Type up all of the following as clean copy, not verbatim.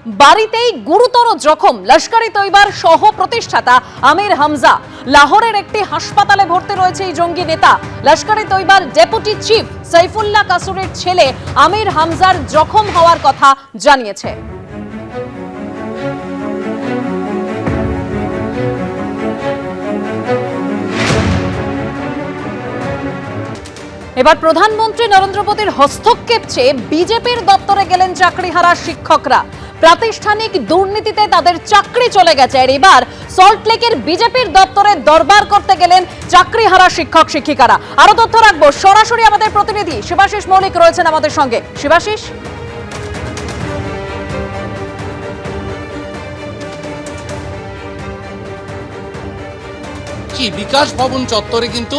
বাড়িতেই গুরুতর জখম লস্কর-ই তৈবার সহ প্রতিষ্ঠাতা আমির হামজা। লাহোরের একটি হাসপাতালে ভর্তি রয়েছে এই জঙ্গি নেতা। লস্কর-ই তৈবার ডেপুটি চিফ সাইফুল্লাহ কাসুরের ছেলে আমির হামজার জখম হওয়ার কথা জানিয়েছে। এবার প্রধানমন্ত্রী নরেন্দ্র মোদীর হস্তক্ষেপ চেয়ে বিজেপির দপ্তরে গেলেন চাকরিহারা শিক্ষকরা। প্রাতিষ্ঠানিক দুর্নীতিতে তাদের চাকরি চলে গেছে, আর এবার সল্টলেকের বিজেপির দপ্তরে দরবার করতে গেলেন চাকরিহারা শিক্ষক শিক্ষিকারা। আরো তথ্য রাখবো, সরাসরি আমাদের প্রতিনিধি শিবাশিস মৌলিক রয়েছেন আমাদের সঙ্গে। শিবাশিস, বিকাশ ভবন চত্বরে কিন্তু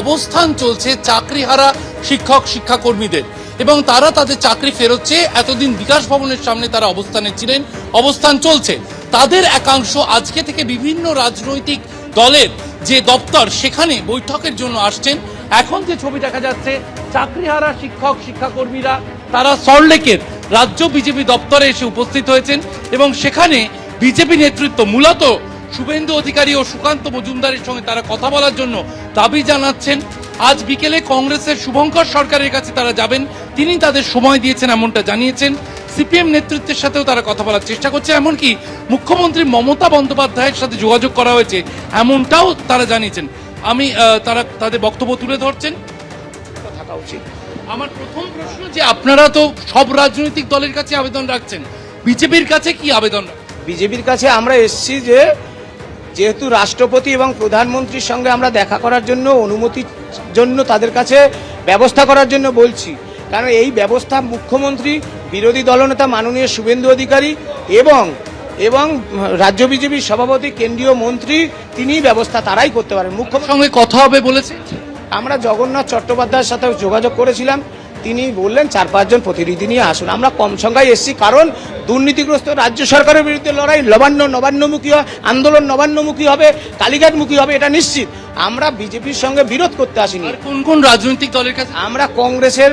অবস্থান চলছে চাকরিহারা শিক্ষক শিক্ষাকর্মীদের, এবং তারা তাদের চাকরি ফেরত চেয়ে এতদিন বিকাশ ভবনের সামনে তারা অবস্থানে ছিলেন, অবস্থান চলছে। তাদের একাংশ আজকে থেকে বিভিন্ন রাজনৈতিক দলের যে দপ্তর সেখানে বৈঠকের জন্য আসছেন। এখন যে ছবি দেখা যাচ্ছে, চাকরিহারা শিক্ষক শিক্ষাকর্মীরা তারা সল্টলেকের রাজ্য বিজেপি দপ্তরে এসে উপস্থিত হয়েছেন, এবং সেখানে বিজেপি নেতৃত্ব মূলত শুভেন্দু অধিকারী ও সুকান্ত মজুমদারের সঙ্গে তারা কথা বলার জন্য দাবি জানাচ্ছেন। আজ বিকেলে কংগ্রেসের শুভঙ্কর সরকারের কাছে তারা যাবেন, তিনি তাদের সময় দিয়েছেন এমনটা জানিয়েছেন। সিপিএম নেতৃত্বের সাথেও তারা কথা বলার চেষ্টা করছে, এমনকি মুখ্যমন্ত্রী মমতা বন্দ্যোপাধ্যায়ের সাথে যোগাযোগ করা হয়েছে এমনটাও তারা জানিয়েছেন। তারা তাদের বক্তব্য তুলে ধরছেন। থাকা উচিত। আমার প্রথম প্রশ্ন, যে আপনারা তো সব রাজনৈতিক দলের কাছে আবেদন রাখছেন, বিজেপির কাছে কি আবেদন? বিজেপির কাছে আমরা এসেছি যেহেতু রাষ্ট্রপতি এবং প্রধানমন্ত্রীর সঙ্গে আমরা দেখা করার জন্য অনুমতির জন্য তাদের কাছে ব্যবস্থা করার জন্য বলছি। কারণ এই ব্যবস্থা মুখ্যমন্ত্রী, বিরোধী দলনেতা মাননীয় শুভেন্দু অধিকারী এবং রাজ্য বিজেপির সভাপতি, কেন্দ্রীয় মন্ত্রী, তিনি ব্যবস্থা তারাই করতে পারেন। মুখ্যমন্ত্রীর সঙ্গে কথা হবে বলেছে। আমরা জগন্নাথ চট্টোপাধ্যায়ের সাথে যোগাযোগ করেছিলাম, তিনি বললেন 4-5 জন প্রতিনিধি নিয়ে আসুন। আমরা কম সংখ্যায় এসেছি, কারণ দুর্নীতিগ্রস্ত রাজ্য সরকারের বিরুদ্ধে লড়াই নবান্নমুখী আন্দোলন, নবান্নমুখী হবে, কালীঘাটমুখী হবে, এটা নিশ্চিত। আমরা বিজেপির সঙ্গে বিরোধ করতে আসিনি। কোন কোন রাজনৈতিক দলের কাছে? আমরা কংগ্রেসের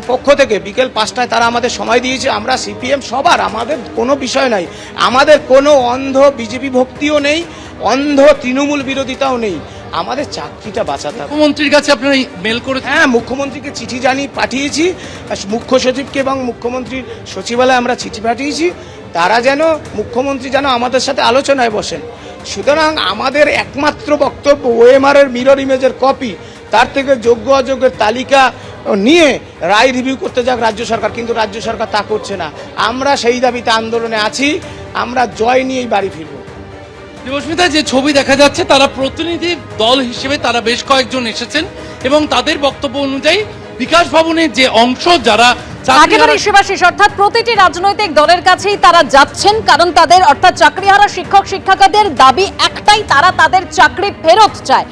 পক্ষ থেকে বিকেল 5টায় তারা আমাদের সময় দিয়েছে। আমরা সিপিএম সবার, আমাদের কোনো বিষয় নাই, আমাদের কোনো অন্ধ বিজেপি ভক্তিও নেই, অন্ধ তৃণমূল বিরোধিতাও নেই। আমাদের চাকরিটা বাঁচাতে হবে। মুখ্যমন্ত্রীর কাছে আপনারা মেল করে? হ্যাঁ, মুখ্যমন্ত্রীকে চিঠি পাঠিয়েছি, মুখ্য সচিবকে এবং মুখ্যমন্ত্রীর সচিবালয়ে আমরা চিঠি পাঠিয়েছি। তারা মুখ্যমন্ত্রী যেন আমাদের সাথে আলোচনায় বসেন। সুতরাং আমাদের একমাত্র বক্তব্য, ওএমআর এর মিরর ইমেজের কপি, তার থেকে যোগ্য অযোগ্যের তালিকা নিয়ে রায় রিভিউ করতে যাক রাজ্য সরকার, কিন্তু রাজ্য সরকার তা করছে না। আমরা সেই দাবিতে আন্দোলনে আছি, আমরা জয় নিয়েই বাড়ি ফিরব। দেবস্মিতা, যে ছবি দেখা যাচ্ছে, তারা প্রতিনিধি দল হিসেবে তারা বেশ কয়েকজন এসেছেন, এবং তাদের বক্তব্য অনুযায়ী বিকাশ ভবনের যে অংশ যারা একেবারে শিবাশিস, অর্থাৎ প্রতিটি রাজনৈতিক দলের কাছেই তারা যাচ্ছেন, কারণ তাদের অর্থাৎ চাকরিহারা শিক্ষক শিক্ষিকাদের দাবি একটাই, তারা তাদের চাকরি ফেরত চায়।